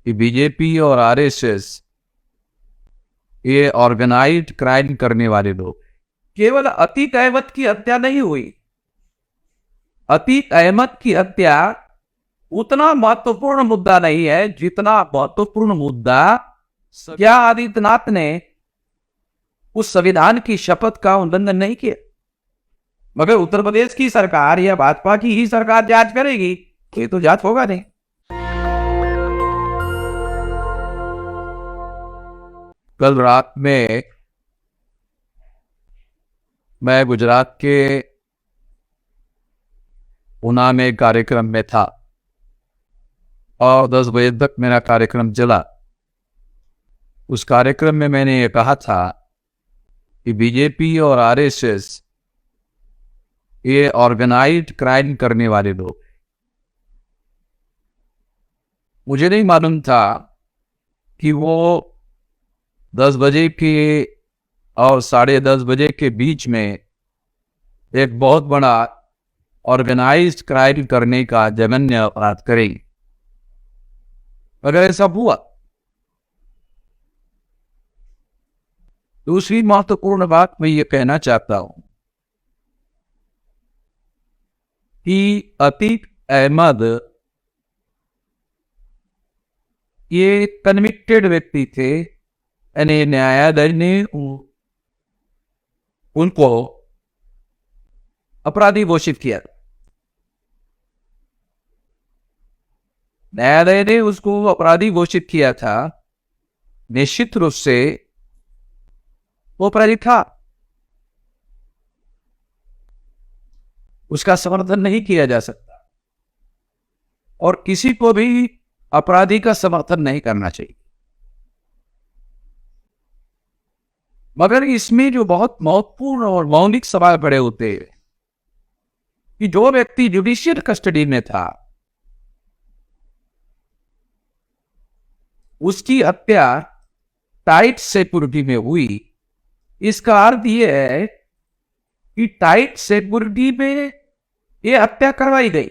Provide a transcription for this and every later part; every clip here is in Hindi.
कि बीजेपी और आरएसएस ये ऑर्गेनाइज्ड क्राइम करने वाले लोग। केवल अतीक अहमद की हत्या नहीं हुई। अतीक अहमद की हत्या उतना महत्वपूर्ण मुद्दा नहीं है जितना महत्वपूर्ण मुद्दा क्या आदित्यनाथ ने उस संविधान की शपथ का उल्लंघन नहीं किया। मगर उत्तर प्रदेश की सरकार या भाजपा की ही सरकार जांच करेगी, ये तो जांच होगा नहीं। कल रात में मैं गुजरात के ऊना में कार्यक्रम में था और 10 बजे तक मेरा कार्यक्रम चला। उस कार्यक्रम में मैंने ये कहा था कि बीजेपी और आरएसएस ये ऑर्गेनाइज्ड क्राइम करने वाले लोग। मुझे नहीं मालूम था कि वो 10 बजे के और 10:30 बजे के बीच में एक बहुत बड़ा ऑर्गेनाइज्ड क्राइम करने का जघन्य अपराध करेंगे। अगर ऐसा हुआ, दूसरी महत्वपूर्ण बात मैं ये कहना चाहता हूं कि अतीक अहमद ये कन्विक्टेड व्यक्ति थे, यानी न्यायालय ने उनको अपराधी घोषित किया। न्यायालय ने उसको अपराधी घोषित किया था। निश्चित रूप से वो अपराधी था, उसका समर्थन नहीं किया जा सकता और किसी को भी अपराधी का समर्थन नहीं करना चाहिए। मगर इसमें जो बहुत महत्वपूर्ण और मौलिक सवाल खड़े होते हैं कि जो व्यक्ति जुडिशियल कस्टडी में था उसकी हत्या टाइट सिक्योरिटी में हुई। इसका अर्थ यह है कि टाइट सिक्योरिटी में यह हत्या करवाई गई।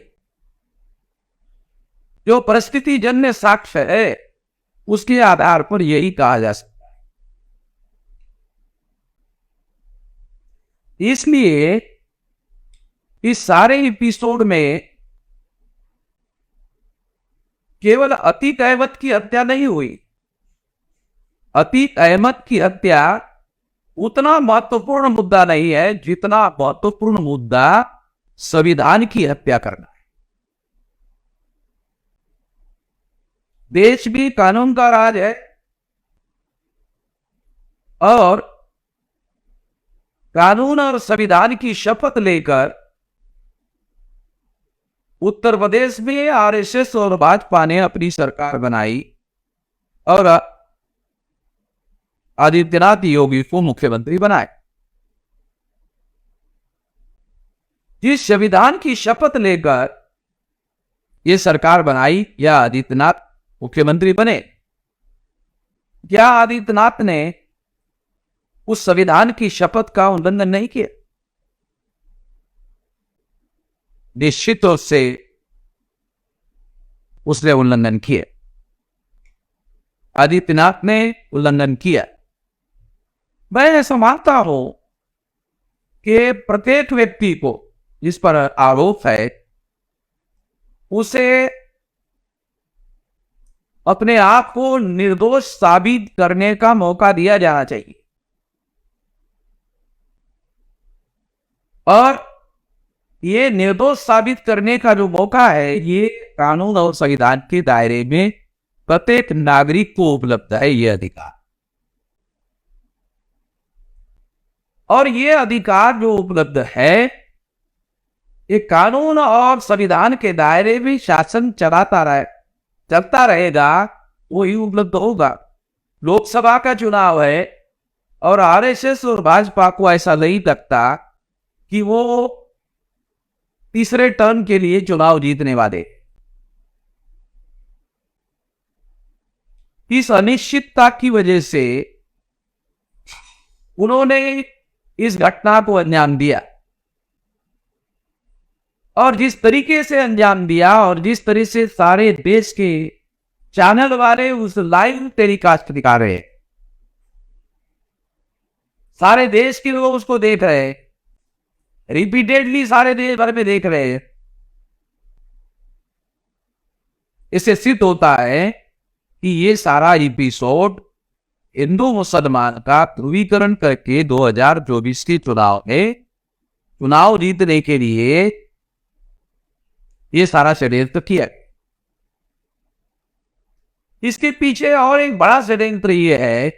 जो परिस्थिति जन्य साक्ष्य है उसके आधार पर यही कहा जा सकता है। इसलिए इस सारे एपिसोड में केवल अतीक अहमद की हत्या नहीं हुई। अतीक अहमद की हत्या उतना महत्वपूर्ण मुद्दा नहीं है जितना महत्वपूर्ण मुद्दा संविधान की हत्या करना है। देश भी कानून का राज है और कानून और संविधान की शपथ लेकर उत्तर प्रदेश में आरएसएस और भाजपा ने अपनी सरकार बनाई और आदित्यनाथ योगी को मुख्यमंत्री बनाए। जिस संविधान की शपथ लेकर यह सरकार बनाई या आदित्यनाथ मुख्यमंत्री बने, क्या आदित्यनाथ ने उस संविधान की शपथ का उल्लंघन नहीं किया? निश्चित रूप से उसने उल्लंघन किया। आदित्यनाथ ने उल्लंघन किया। मैं ऐसा मानता हूं कि प्रत्येक व्यक्ति को जिस पर आरोप है उसे अपने आप को निर्दोष साबित करने का मौका दिया जाना चाहिए और ये निर्दोष साबित करने का जो मौका है ये कानून और संविधान के दायरे में प्रत्येक नागरिक को उपलब्ध है। ये अधिकार और ये अधिकार जो उपलब्ध है ये कानून और संविधान के दायरे में शासन चलता रहेगा, वही उपलब्ध होगा। लोकसभा का चुनाव है और आरएसएस और भाजपा को ऐसा नहीं लगता कि वो तीसरे टर्म के लिए चुनाव जीतने वाले। इस अनिश्चितता की वजह से उन्होंने इस घटना को अंजाम दिया और जिस तरीके से अंजाम दिया और जिस तरह से सारे देश के चैनल वाले उस लाइव टेलीकास्ट दिखा रहे हैं, सारे देश के लोग उसको देख रहे हैं, रिपीटेडली सारे देश भर में देख रहे हैं। इससे सिद्ध होता है कि ये सारा एपिसोड हिंदू मुसलमान का ध्रुवीकरण करके 2024 के चुनाव में चुनाव जीतने के लिए ये सारा षड्यंत्र किया। इसके पीछे और एक बड़ा षड्यंत्र ये है,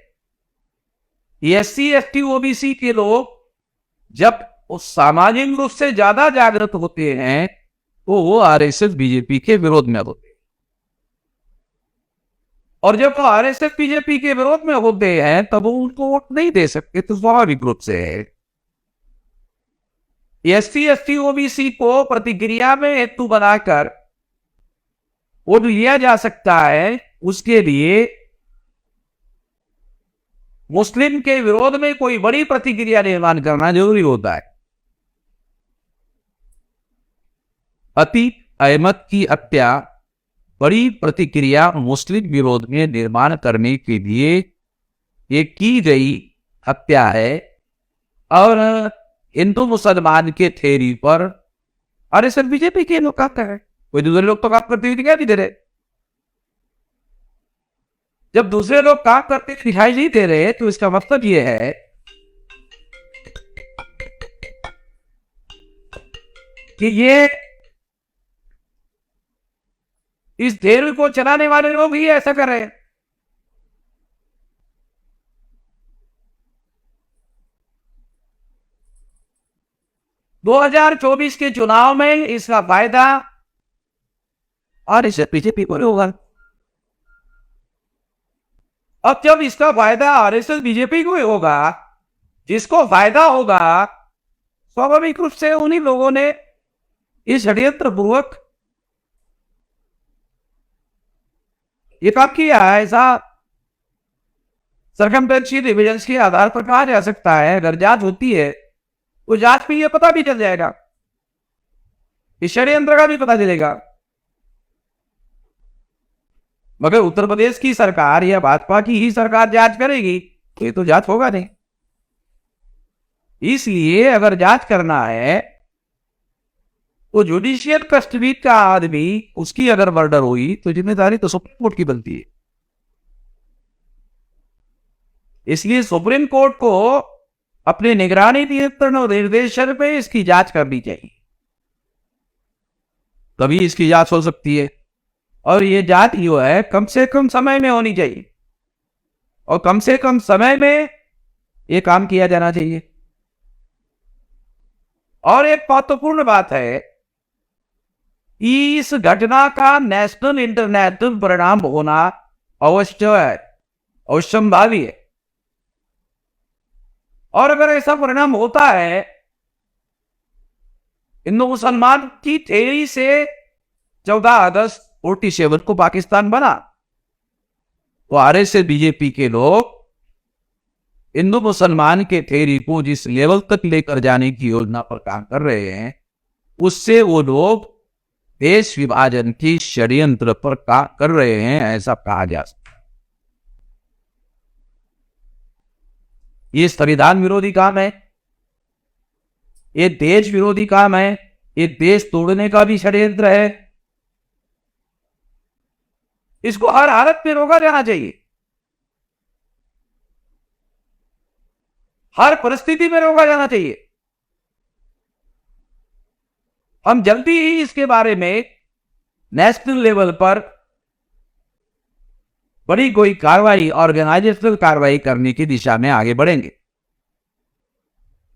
एससी एसटी ओबीसी के लोग जब उस सामाजिक रूप से ज्यादा जागृत होते हैं तो वो आरएसएस बीजेपी के विरोध में होते हैं, और जब वो आरएसएस बीजेपी के विरोध में होते हैं तब वो उनको वोट नहीं दे सकते। तो स्वाभाविक रूप से एससी एसटी ओबीसी को प्रतिक्रिया में हेतु बनाकर वोट लिया जा सकता है, उसके लिए मुस्लिम के विरोध में कोई बड़ी प्रतिक्रिया निर्माण करना जरूरी होता है। अतीक अहमद की हत्या बड़ी प्रतिक्रिया मुस्लिम विरोध में निर्माण करने के लिए ये की गई हत्या है, और हिंदू मुसलमान के थ्योरी पर अरे सर बीजेपी के लोग कहते हैं, कोई दूसरे लोग तो काम करते हुए दिखाई नहीं दे रहे। जब दूसरे लोग काम करते दिखाई नहीं दे रहे तो इसका मतलब यह है कि ये इस थ्योरी को चलाने वाले लोग ही ऐसा कर रहे हैं। दो 2024 के चुनाव में इसका फायदा और इसे बीजेपी को होगा। अब जब इसका फायदा आरएसएस बीजेपी को होगा, जिसको फायदा होगा, स्वाभाविक रूप से उन्हीं लोगों ने इस षड्यंत्र पूर्वक ये काम किया है। ऐसा सरकमटेंशियल एविडेंस के आधार पर कहा जा सकता है। अगर जांच होती है तो जांच में ये पता भी चल जाएगा, इस षड्यंत्र का भी पता चलेगा। मगर उत्तर प्रदेश की सरकार या भाजपा की ही सरकार जांच करेगी, ये तो जांच होगा नहीं। इसलिए अगर जांच करना है तो जुडिशियल कस्टडी का आदमी, उसकी अगर मर्डर हुई तो जिम्मेदारी तो सुप्रीम कोर्ट की बनती है। इसलिए सुप्रीम कोर्ट को अपने निगरानी, नियंत्रण और निर्देशन पे इसकी जांच करनी चाहिए, तभी इसकी जांच हो सकती है। और ये जांच जो है कम से कम समय में होनी चाहिए, और कम से कम समय में ये काम किया जाना चाहिए। और एक महत्वपूर्ण बात है, इस घटना का नेशनल इंटरनेशनल परिणाम होना अवश्य है, अवश्यंभावी है। और अगर ऐसा परिणाम होता है, हिंदू मुसलमान की थ्योरी से 14 अगस्त 47 को पाकिस्तान बना, तो आरएसएस बीजेपी के लोग हिंदू मुसलमान के थ्योरी को जिस लेवल तक लेकर जाने की योजना पर काम कर रहे हैं, उससे वो लोग देश विभाजन की षड्यंत्र पर काम कर रहे हैं, ऐसा कहा जा सकता है। ये संविधान विरोधी काम है, ये देश विरोधी काम है, ये देश तोड़ने का भी षड्यंत्र है। इसको हर हालत में रोका जाना चाहिए, हर परिस्थिति में रोका जाना चाहिए। हम जल्दी ही इसके बारे में नेशनल लेवल पर बड़ी कोई कार्रवाई, ऑर्गेनाइजेशनल कार्रवाई करने की दिशा में आगे बढ़ेंगे।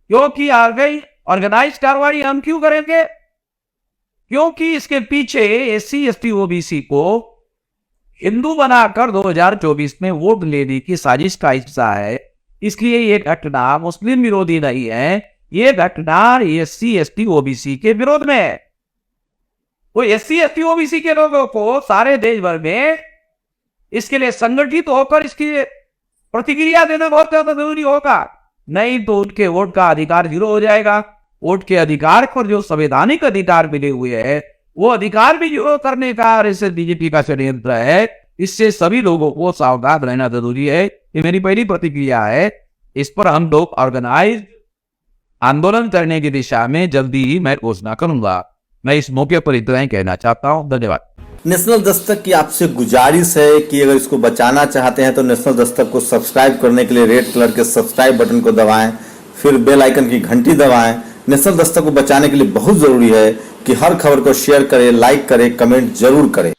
क्योंकि ऑर्गेनाइज कार्रवाई हम क्यों करेंगे? क्योंकि इसके पीछे एससी एसटी ओबीसी को हिंदू बनाकर 2024 में वोट लेने की साजिश का हिस्सा है। इसलिए ये घटना मुस्लिम विरोधी नहीं है, ये घटना एससी एसटी ओबीसी के विरोध में है। वो एससी एसटी ओबीसी के लोगों को सारे देश भर में इसके लिए संगठित होकर इसकी प्रतिक्रिया देना बहुत ज्यादा जरूरी होगा, नहीं तो उनके वोट का अधिकार जीरो हो जाएगा। वोट के अधिकार पर जो संवैधानिक अधिकार मिले हुए हैं, वो अधिकार भी जीरो करने का आरएसएस बीजेपी का षड्यंत्र है। इससे सभी लोगों को सावधान रहना जरूरी है। ये मेरी पहली प्रतिक्रिया है। इस पर हम लोग ऑर्गेनाइज आंदोलन करने की दिशा में जल्दी ही मैं घोषणा करूंगा। मैं इस मौके पर इतना ही कहना चाहता हूं। धन्यवाद। नेशनल दस्तक की आपसे गुजारिश है कि अगर इसको बचाना चाहते हैं तो नेशनल दस्तक को सब्सक्राइब करने के लिए रेड कलर के सब्सक्राइब बटन को दबाएं, फिर बेल आइकन की घंटी दबाएं। नेशनल दस्तक को बचाने के लिए बहुत जरूरी है कि हर खबर को शेयर करें, लाइक करें, कमेंट जरूर करें।